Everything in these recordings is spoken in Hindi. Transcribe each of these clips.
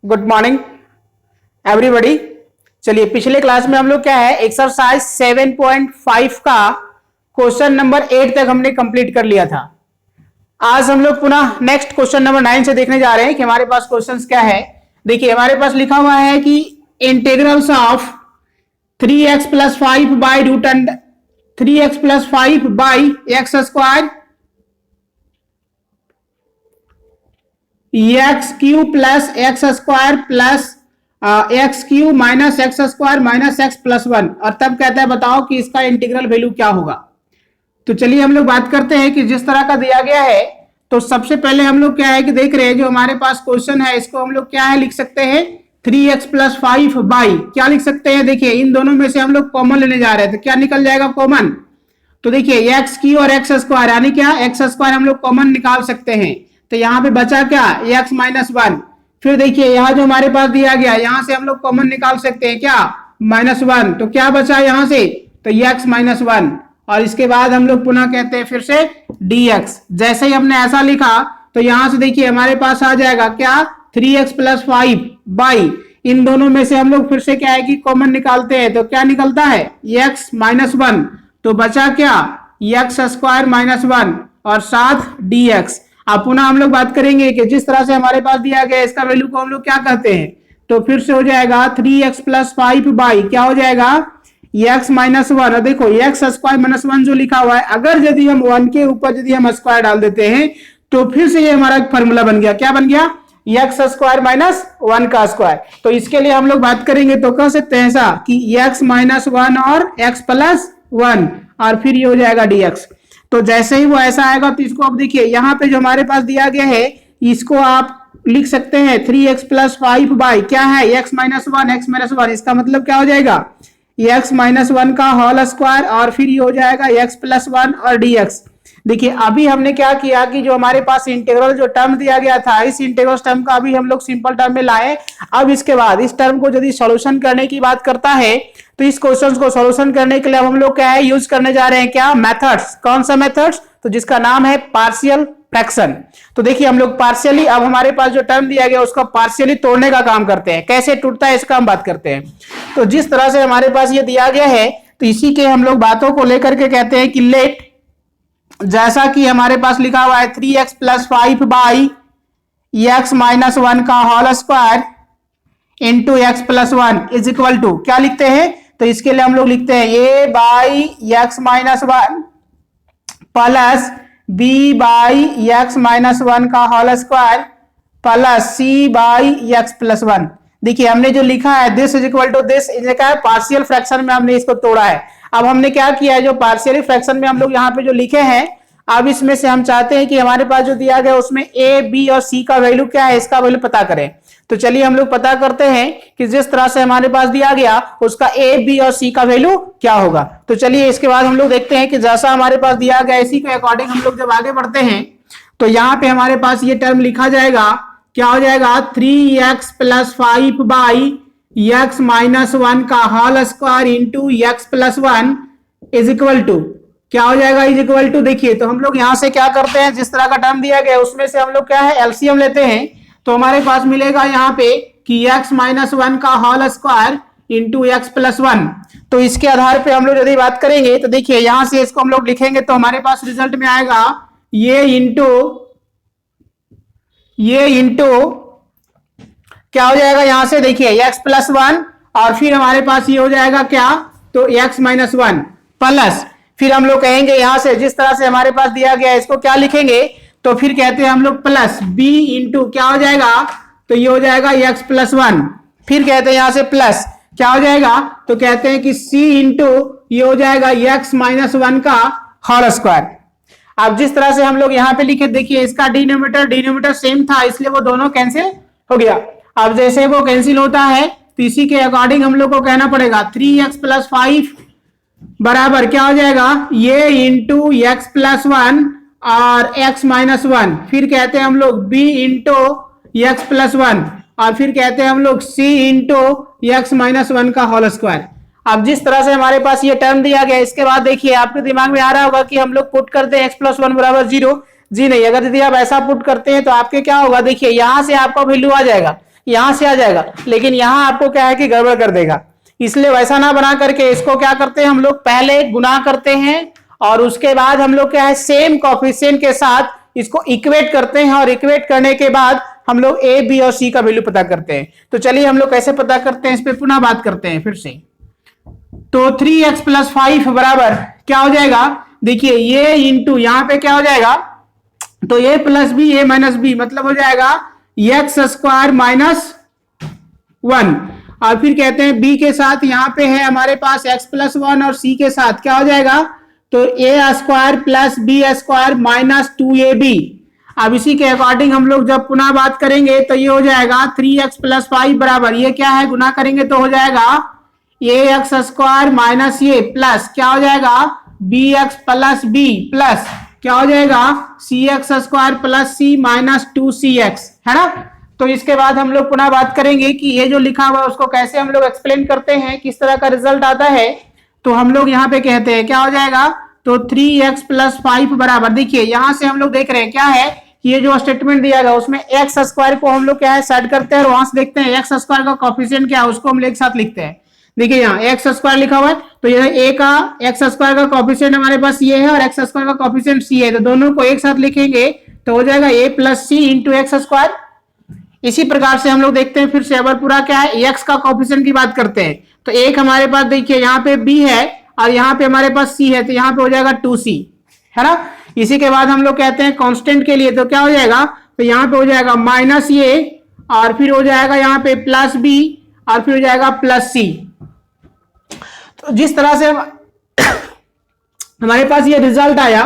Good morning everybody. चलिए पिछले क्लास में हम लोग क्या है एक्सरसाइज 7.5 का क्वेश्चन नंबर 8 तक हमने कंप्लीट कर लिया था। आज हम लोग पुनः नेक्स्ट क्वेश्चन नंबर 9 से देखने जा रहे हैं कि हमारे पास क्वेश्चंस क्या है। देखिए हमारे पास लिखा हुआ है कि integrals of 3x + 5 by root under 3x + 5 by x square x cube plus x square plus x cube minus x square minus x plus 1 और तब कहता है बताओ कि इसका इंटीग्रल वैल्यू क्या होगा। तो चलिए हम लोग बात करते हैं कि जिस तरह का दिया गया है तो सबसे पहले हम लोग क्या है कि देख रहे हैं जो हमारे पास क्वेश्चन है इसको हम लोग क्या है लिख सकते हैं 3x + 5 बाई क्या लिख सकते हैं। देखिए इन दोनों में से हम लोग कॉमन लेने जा रहे हैं तो क्या निकल जाएगा कॉमन। तो देखिए एक्स क्यू और एक्स स्क्वायर यानी क्या एक्स स्क्वायर हम लोग कॉमन निकाल सकते हैं। तो यहाँ पे बचा क्या x - 1। फिर देखिए यहाँ जो हमारे पास दिया गया यहाँ से हम लोग कॉमन निकाल सकते हैं क्या -1। तो क्या बचा यहाँ से तो x - 1 और इसके बाद हम लोग पुनः कहते हैं फिर से dx। जैसे ही हमने ऐसा लिखा तो यहाँ से देखिए हमारे पास आ जाएगा क्या 3x + 5 बाई इन दोनों में से हम लोग फिर से क्या है कि कॉमन निकालते हैं तो क्या निकलता है x - 1। तो बचा क्या x स्क्वायर -1 और साथ dx। अब पुनः हम लोग बात करेंगे कि जिस तरह से हमारे पास दिया गया इसका वैल्यू को हम लोग क्या कहते हैं। तो फिर से हो जाएगा 3x + 5 बाई क्या हो जाएगा x - 1 और देखो x स्क्वायर -1 जो लिखा हुआ है अगर यदि हम 1 के ऊपर यदि हम स्क्वायर डाल देते हैं तो फिर से ये हमारा फॉर्मूला बन गया। क्या बन गया x स्क्वायर -1 का स्क्वायर। तो इसके लिए हम लोग बात करेंगे तो कह सकते हैं ऐसा कि x - 1 और x + 1 और फिर ये हो जाएगा dx। तो जैसे ही वो ऐसा आएगा तो इसको अब देखिए यहाँ पे जो हमारे पास दिया गया है इसको आप लिख सकते हैं 3x + 5 बाई क्या है x - 1 x - 1 इसका मतलब क्या हो जाएगा x - 1 का होल स्क्वायर और फिर ये हो जाएगा x + 1 और dx। देखिए अभी हमने क्या किया कि जो हमारे पास इंटीग्रल जो टर्म दिया गया था इस इंटीग्रल टर्म का अभी हम लोग सिंपल टर्म में लाए। अब इसके बाद इस टर्म को यदि सॉल्यूशन करने की बात करता है तो इस क्वेश्चन को सॉल्यूशन करने के लिए हम लोग क्या है यूज करने जा रहे हैं क्या मेथड्स। कौन सा मेथड्स तो जिसका नाम है पार्शियल फ्रैक्शन। तो देखिए हम लोग पार्शियली अब हमारे पास जो टर्म दिया गया उसको पार्शियली तोड़ने का काम करते हैं। कैसे टूटता है इसका हम बात करते हैं। तो जिस तरह से हमारे पास ये दिया गया है तो इसी के हम लोग बातों को लेकर के कहते हैं कि लेट जैसा कि हमारे पास लिखा हुआ है 3x + 5 बाई x - 1 का whole square into x + 1 is equal to क्या लिखते हैं। तो इसके लिए हम लोग लिखते हैं a by x - 1 plus b by x - 1 का whole square plus c by x + 1। देखिए हमने जो लिखा है this is equal to this इनका पार्शियल फ्रैक्शन में हमने इसको तोड़ा है। अब हमने क्या किया है जो पार्शियल फ्रैक्शन में हम लोग यहाँ पे जो लिखे हैं अब इसमें से हम चाहते हैं कि हमारे पास जो दिया गया उसमें a b और c का वैल्यू क्या है इसका वैल्यू पता करें। तो चलिए हम लोग पता करते हैं कि जिस तरह से हमारे पास दिया गया उसका a b और c का वैल्यू क्या होगा। तो चलिए इसके बाद हम लोग देखते हैं कि जैसा हमारे पास दिया गया इसी के अकॉर्डिंग हम लोग जब आगे बढ़ते हैं तो यहाँ पे हमारे पास ये टर्म लिखा जाएगा क्या हो जाएगा 3x + 5 बाई x - 1 का whole square into x + 1 is equal to क्या हो जाएगा इज इक्वल टू। देखिए तो हम लोग यहाँ से क्या करते हैं जिस तरह का टर्म दिया गया उसमें से हम लोग क्या है एलसीएम लेते हैं। तो हमारे पास मिलेगा यहाँ पे कि x - 1 का होल स्क्वायर इंटू x + 1। तो इसके आधार पे हम लोग यदि बात करेंगे तो देखिए यहाँ से इसको हम लोग लिखेंगे तो हमारे पास रिजल्ट में आएगा ये इंटू क्या हो जाएगा यहाँ से देखिए x + 1 और फिर हमारे पास ये हो जाएगा क्या तो x - 1 प्लस फिर हम लोग कहेंगे यहाँ से जिस तरह से हमारे पास दिया गया है इसको क्या लिखेंगे तो फिर कहते हैं हम लोग प्लस b इंटू क्या हो जाएगा तो ये हो जाएगा x + 1 फिर कहते हैं यहाँ से प्लस क्या हो जाएगा तो कहते हैं कि c इंटू ये हो जाएगा x - 1 का होल स्क्वायर। अब जिस तरह से हम लोग यहाँ पे लिखे देखिए इसका डिनोमिनेटर सेम था इसलिए वो दोनों कैंसिल हो गया। अब जैसे वो कैंसिल होता है तो इसी के अकॉर्डिंग हम लोग को कहना पड़ेगा 3x + 5 बराबर क्या हो जाएगा ये इंटू x + 1 और x - 1 फिर कहते हैं हम लोग b इंटू x + 1 और फिर कहते हैं हम लोग c इंटू x - 1 का होल स्क्वायर। अब जिस तरह से हमारे पास ये टर्म दिया गया इसके बाद देखिए आपके दिमाग में आ रहा होगा कि हम लोग पुट करते हैं x + 1 बराबर 0। जी नहीं, अगर यदि आप ऐसा पुट करते हैं तो आपके क्या होगा देखिए यहाँ से आपका वैल्यू आ जाएगा यहां से आ जाएगा, लेकिन यहां आपको क्या है कि गड़बड़ कर देगा, इसलिए वैसा ना बना करके इसको क्या करते हैं हम लोग, पहले गुना करते हैं और उसके बाद हम लोग क्या है सेम कोएफिशिएंट के साथ इसको इक्वेट करते हैं और इक्वेट करने के बाद हम लोग ए बी और सी का वैल्यू पता करते हैं। तो चलिए हम लोग कैसे पता करते हैं इस पे पुनः बात करते हैं फिर से। तो 3x + 5 बराबर क्या हो जाएगा, देखिए ये इंटू यहां पे क्या हो जाएगा, तो a + b a - b मतलब हो जाएगा x² - 1 और फिर कहते हैं b के साथ यहां पे है हमारे पास x + 1 और c के साथ क्या हो जाएगा, तो a² + b² - 2ab। अब इसी के अकॉर्डिंग हम लोग जब पुनः बात करेंगे तो ये हो जाएगा 3x + 5 बराबर ये क्या है, गुना करेंगे तो हो जाएगा ax² माइनस ये प्लस क्या हो जाएगा bx + b प्लस क्या हो जाएगा cx² + c - 2cx, है ना। तो इसके बाद हम लोग पुनः बात करेंगे कि ये जो लिखा हुआ है उसको कैसे हम लोग एक्सप्लेन करते हैं, किस तरह का रिजल्ट आता है। तो हम लोग यहाँ पे कहते हैं क्या हो जाएगा, तो 3x + 5 बराबर, देखिए यहां से हम लोग देख रहे हैं क्या है कि ये जो स्टेटमेंट दिया गया उसमें x² को हम लोग क्या है सेट करते हैं और वहां से देखते हैं x² का कोएफिशिएंट क्या है उसको हम एक साथ लिखते हैं। देखिए यहाँ x² लिखा हुआ है तो ये a का x² का कोएफिशिएंट हमारे पास ये है और x² का कोएफिशिएंट c है, तो दोनों को एक साथ लिखेंगे तो हो जाएगा a + c × x²। इसी प्रकार से हम लोग देखते हैं फिर से अगर पूरा क्या है x का कोएफिशिएंट की बात करते हैं तो एक हमारे पास देखिए यहाँ पे b है और यहाँ पे हमारे पास c है, तो यहाँ पे हो जाएगा 2c, है ना। इसी के बाद हम लोग कहते हैं कांस्टेंट के लिए तो क्या हो जाएगा, तो यहाँ पे हो जाएगा माइनस ये और फिर हो जाएगा यहाँ पे प्लस b और फिर हो जाएगा प्लस c। तो जिस तरह से हमारे पास ये रिजल्ट आया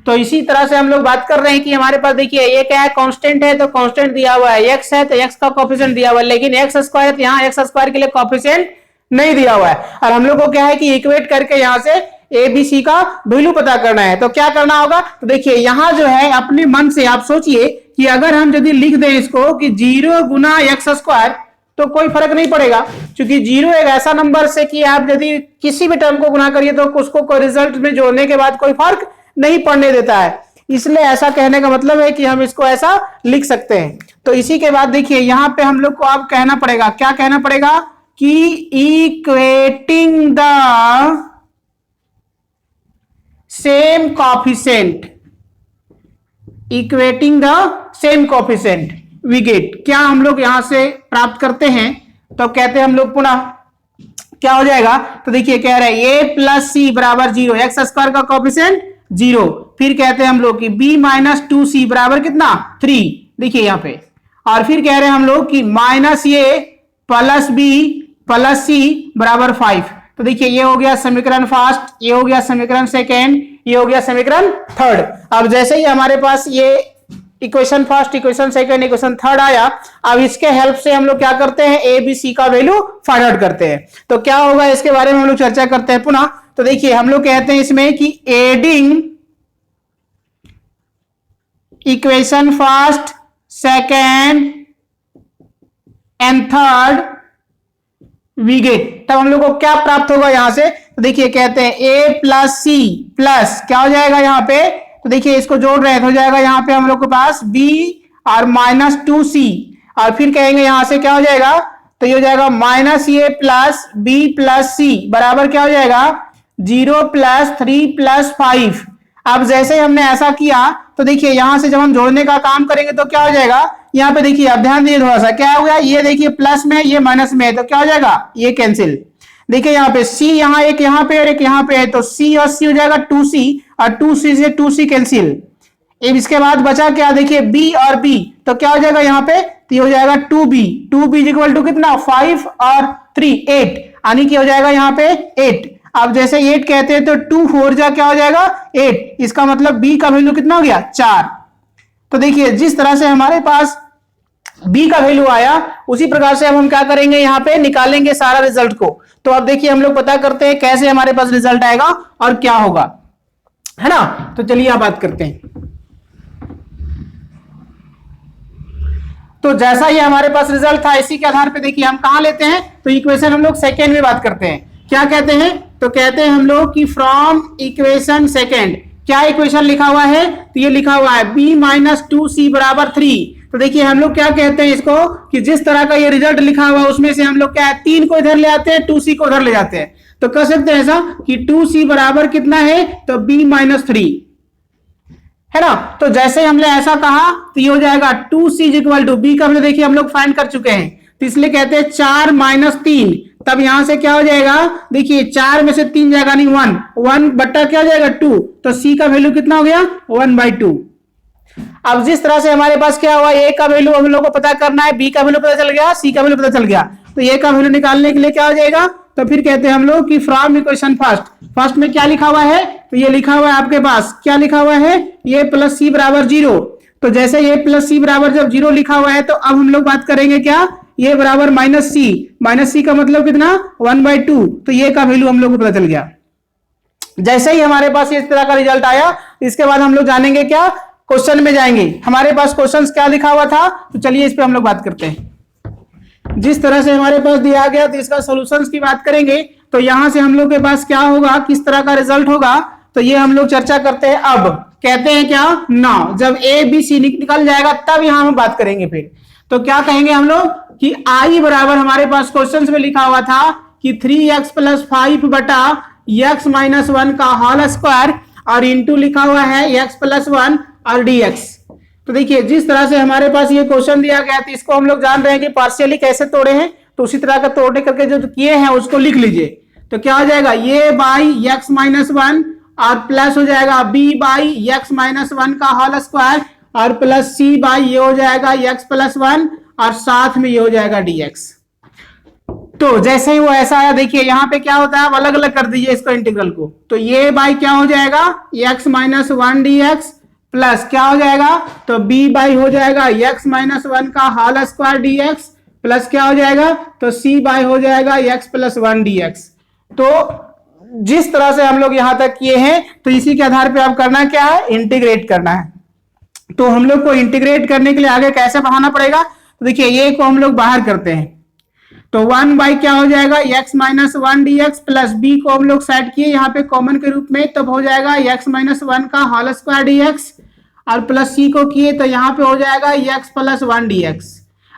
तो इसी तरह से हम लोग बात कर रहे हैं कि हमारे पास देखिए ये क्या है कांस्टेंट है, तो कांस्टेंट दिया हुआ है x है तो x का कोएफिशिएंट दिया हुआ है, लेकिन x² है तो यहाँ x² के लिए कोएफिशिएंट नहीं दिया हुआ है और हम लोग को क्या है कि इक्वेट करके यहाँ से ए बी सी का वैल्यू पता करना है। तो क्या करना होगा, तो देखिए यहाँ जो है अपने मन से आप सोचिए कि अगर हम यदि लिख दें इसको कि 0 × x² तो कोई फर्क नहीं पड़ेगा, क्योंकि 0 एक ऐसा नंबर से कि आप यदि किसी भी टर्म को गुना करिए तो उसको रिजल्ट में जोड़ने के बाद कोई फर्क नहीं पड़ने देता है, इसलिए ऐसा कहने का मतलब है कि हम इसको ऐसा लिख सकते हैं। तो इसी के बाद देखिए यहाँ पे हम लोग को अब कहना पड़ेगा, क्या कहना पड़ेगा कि equating the same coefficient, equating the same coefficient we get, क्या हम लोग यहां से प्राप्त करते हैं, तो कहते हैं हम लोग पुनः क्या हो जाएगा, तो देखिए कह रहे हैं a + c बराबर 0, x² का कोएफिशिएंट 0, फिर कहते हैं हम लोग कि b - 2c बराबर कितना 3, देखिए यहाँ पे, और फिर कह रहे हैं हम लोग कि माइनस ये प्लस b + c बराबर 5। तो देखिए ये हो गया समीकरण फर्स्ट, ये हो गया समीकरण सेकेंड, ये हो गया समीकरण थर्ड। अब जैसे ही हमारे पास ये equation first, equation second, equation third आया, अब इसके हेल्प से हम लोग क्या करते हैं ए बी सी का वैल्यू फाइंड आउट करते हैं। तो क्या होगा इसके बारे में हम लोग चर्चा करते हैं पुनः। तो देखिए हम लोग कहते हैं इसमें कि adding equation first, second and third we get, तब हम लोग को क्या प्राप्त होगा यहां से, तो देखिए कहते हैं a + c प्लस क्या हो जाएगा यहाँ पे, तो देखिए इसको जोड़ रहे हैं तो हो जाएगा यहाँ पे हम लोग के पास b और -2c और फिर कहेंगे यहां से क्या हो जाएगा, तो ये हो जाएगा माइनस ये प्लस b + c बराबर क्या हो जाएगा 0 + 3 + 5। अब जैसे हमने ऐसा किया तो देखिए यहां से जब हम जोड़ने का काम करेंगे तो क्या हो जाएगा, यहाँ पे देखिए अब ध्यान दीजिए थोड़ा सा, क्या हो गया ये देखिए प्लस में ये माइनस में है तो क्या हो जाएगा ये कैंसिल। देखिए यहाँ पे c यहाँ एक यहाँ पे और एक यहाँ पे है तो c और c हो जाएगा 2c और 2c से 2c कैंसिल। अब इसके बाद बचा क्या, देखिए b और b तो क्या हो जाएगा यहाँ पे, तो ये हो जाएगा 2b, 2b = कितना 5 और 3 8, यानी कि हो जाएगा यहाँ पे 8। अब जैसे 8 कहते हैं तो 2 4 जा क्या हो जाएगा 8, इसका मतलब b का वैल्यू कितना हो गया 4। तो देखिए जिस तरह से हमारे पास b का वैल्यू आया उसी प्रकार से अब हम क्या करेंगे यहाँ पे निकालेंगे सारा रिजल्ट को। तो अब देखिए हम लोग पता करते हैं कैसे हमारे पास रिजल्ट आएगा और क्या होगा, है ना। तो चलिए आप बात करते हैं। तो जैसा ही हमारे पास रिजल्ट था इसी के आधार पे देखिए हम कहां लेते हैं, तो इक्वेशन हम लोग सेकेंड में बात करते हैं। क्या कहते हैं, तो कहते हैं हम लोग कि फ्रॉम इक्वेशन सेकेंड, क्या इक्वेशन लिखा हुआ है, तो ये लिखा हुआ है b - 2c बराबर 3। तो देखिए हम लोग क्या कहते हैं इसको कि जिस तरह का ये रिजल्ट लिखा हुआ उसमें से हम लोग क्या है 3 को इधर ले आते हैं 2c को उधर ले जाते हैं। तो कर सकते हैं ऐसा कि 2c बराबर कितना है तो b-3 है ना। तो जैसे हमने ऐसा कहा तो ये हो जाएगा 2c इक्वल टू b का हमने देखिए हम लोग फाइंड कर चुके हैं, तो इसलिए कहते हैं 4 - 3। तब यहां से क्या हो जाएगा देखिए 4 में से 3 जाएगा नहीं 1 बट्टा क्या हो जाएगा 2, तो c का वैल्यू कितना हो गया 1/2। अब जिस तरह से हमारे पास क्या हुआ a का वैल्यू हम लोग को पता करना है, b का वैल्यू पता चल गया, c का वैल्यू पता चल गया, तो a का वैल्यू निकालने के लिए क्या हो जाएगा तो फिर कहते हैं हम लोग कि फ्रॉम इक्वेशन फर्स्ट में क्या लिखा हुआ है तो ये लिखा हुआ है आपके पास क्या लिखा हुआ है a प्लस सी बराबर 0। तो जैसे a प्लस सी बराबर जब 0 लिखा हुआ है तो अब हम लोग बात करेंगे क्या a बराबर माइनस सी का मतलब कितना 1/2, तो ये का वैल्यू हम लोग को पता चल गया। जैसे ही हमारे पास इस तरह का रिजल्ट आया इसके बाद हम लोग जानेंगे क्या क्वेश्चन में जाएंगे। हमारे पास क्वेश्चन क्या लिखा हुआ था तो चलिए इस पे हम लोग बात करते हैं। जिस तरह से हमारे पास दिया गया तो इसका सॉल्यूशंस की बात करेंगे, तो यहां से हम लोग के पास क्या होगा किस तरह का रिजल्ट होगा तो ये हम लोग चर्चा करते हैं। अब कहते हैं क्या ना जब ए बी सी निकल जाएगा तब यहां हम बात करेंगे। फिर तो क्या कहेंगे हम लोग कि आई बराबर हमारे पास क्वेश्चन में लिखा हुआ था कि 3x + 5 बटा x - 1 का होल स्क्वायर और इंटू लिखा हुआ है x + 1 और dx। तो देखिए जिस तरह से हमारे पास ये क्वेश्चन दिया गया तो इसको हम लोग जान रहे हैं कि पार्शियली कैसे तोड़े हैं, तो उसी तरह का तोड़ने करके जो किए हैं उसको लिख लीजिए। तो क्या हो जाएगा ये बाई x - 1 और प्लस हो जाएगा b बाई x - 1 का होल स्क्वायर और प्लस c बाई ये हो जाएगा x + 1 और साथ में ये हो जाएगा dx। तो जैसे ही वो ऐसा आया देखिए यहाँ पे क्या होता है आप अलग अलग कर दीजिए इसको इंटीग्रल को, तो ये बाई क्या हो जाएगा x - 1 dx प्लस क्या हो जाएगा तो b बाई हो जाएगा x - 1 का होल स्क्वायर dx प्लस क्या हो जाएगा तो c बाई हो जाएगा x + 1 dx। तो जिस तरह से हम लोग यहां तक किए हैं तो इसी के आधार पे आप करना क्या है इंटीग्रेट करना है। तो हम लोग को इंटीग्रेट करने के लिए आगे कैसे बढ़ाना पड़ेगा तो देखिए ये को हम लोग बाहर करते हैं, तो 1 बाई क्या हो जाएगा x - 1 dx प्लस b को हम लोग सेट किए यहाँ पे कॉमन के रूप में, तब हो जाएगा x - 1 का होल स्क्वायर dx और प्लस c को किए तो यहाँ पे हो जाएगा x + 1 dx।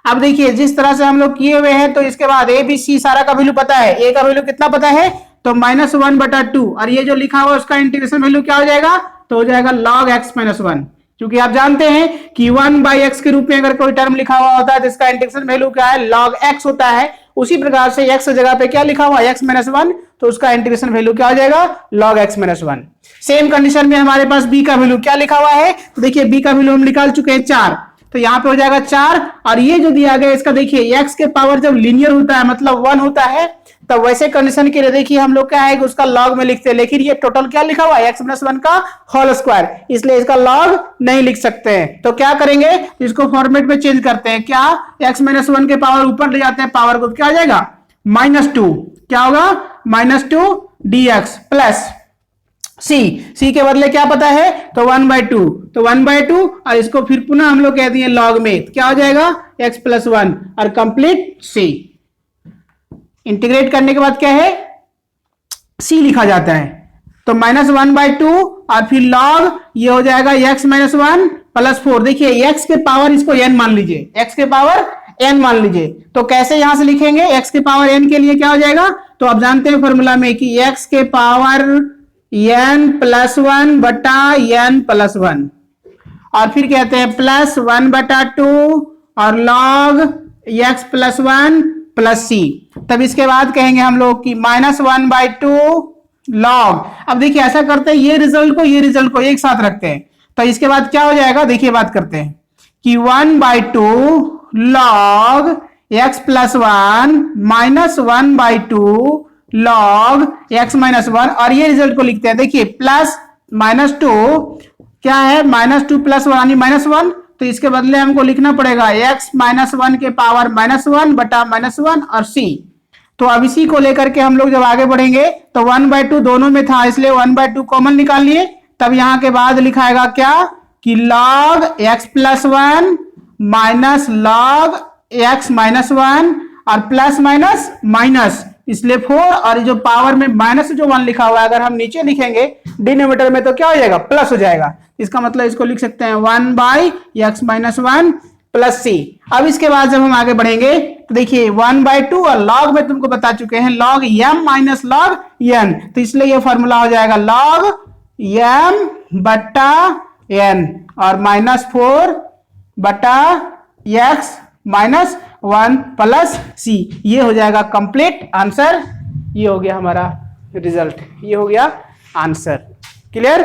अब देखिए जिस तरह से हम लोग किए हुए हैं तो इसके बाद a b c सारा का वैल्यू पता है, a का वैल्यू कितना पता है तो -1/2 और ये जो लिखा हुआ उसका इंटीग्रेशन वैल्यू क्या हो जाएगा तो हो जाएगा log x - 1, क्योंकि आप जानते हैं कि 1/x के रूप में अगर कोई टर्म लिखा हुआ होता है तो इसका इंटीग्रेशन वैल्यू क्या है log x होता है। उसी प्रकार से x जगह पे क्या लिखा हुआ x - 1 तो उसका इंटीग्रेशन वैल्यू क्या हो जाएगा log x - 1। सेम कंडीशन में हमारे पास b का वैल्यू क्या लिखा हुआ है तो देखिए b का वैल्यू हम निकाल चुके हैं 4, तो यहाँ पे हो जाएगा 4 और ये जो दिया गया इसका देखिए x के पावर जब लीनियर होता है मतलब 1 होता है तब वैसे कंडीशन के लिए देखिए हम लोग क्या है कि उसका log में लिखते हैं, लेकिन ये टोटल क्या लिखा हुआ है x - 1 का होल स्क्वायर, इसलिए इसका log नहीं लिख सकते हैं। तो क्या करेंगे इसको फॉर्मेट में चेंज करते हैं, क्या x - 1 के पावर ऊपर ले जाते हैं पावर को, क्या हो जाएगा -2, क्या होगा -2 dx प्लस c के बदले क्या पता है तो 1/2, तो 1/2 और इसको फिर पुनः हम लोग कह दिए log में, क्या हो जाएगा x + 1 और कंप्लीट c। इंटीग्रेट करने के बाद क्या है c लिखा जाता है, तो -1/2 और फिर log ये हो जाएगा x - 1 + 4। देखिए x के पावर इसको n मान लीजिए, x के पावर n मान लीजिए, तो कैसे यहां से लिखेंगे x के पावर n के लिए क्या हो जाएगा तो आप जानते हैं फॉर्मूला में कि x के पावर n + 1 बटा n + 1 और फिर कहते हैं प्लस 1/2 और log x + 1 प्लस c। तब इसके बाद कहेंगे हम लोग कि -1/2 log। अब देखिए ऐसा करते हैं ये रिजल्ट को एक साथ रखते हैं, तो इसके बाद क्या हो जाएगा देखिए बात करते हैं कि 1/2 log x + 1 -1/2 log x - 1 और ये रिजल्ट को लिखते हैं देखिए प्लस -2 क्या है -2 + 1 यानी -1, तो इसके बदले हमको लिखना पड़ेगा x - 1 के पावर -1 बटा -1 और c। तो अब इसी को लेकर के हम लोग जब आगे बढ़ेंगे तो 1/2 दोनों में था इसलिए 1/2 कॉमन निकाल लिए, तब यहां के बाद लिखाएगा क्या कि log x + 1 minus log x - 1 और प्लस माइनस इसलिए 4 और जो पावर में माइनस जो 1 लिखा हुआ है अगर हम नीचे लिखेंगे डिनोमिनेटर में तो क्या हो जाएगा प्लस हो जाएगा। इसका मतलब इसको लिख सकते हैं 1/x - 1, प्लस सी। अब इसके बाद जब हम आगे बढ़ेंगे तो देखिए 1/2 और log में तुमको बता चुके हैं log m minus log n, तो इसलिए ये फॉर्मूला हो जाएगा log m बट्टा n और -4/x माइनस 1 प्लस सी। ये हो जाएगा कंप्लीट आंसर। ये हो गया हमारा रिजल्ट, ये हो गया आंसर। क्लियर?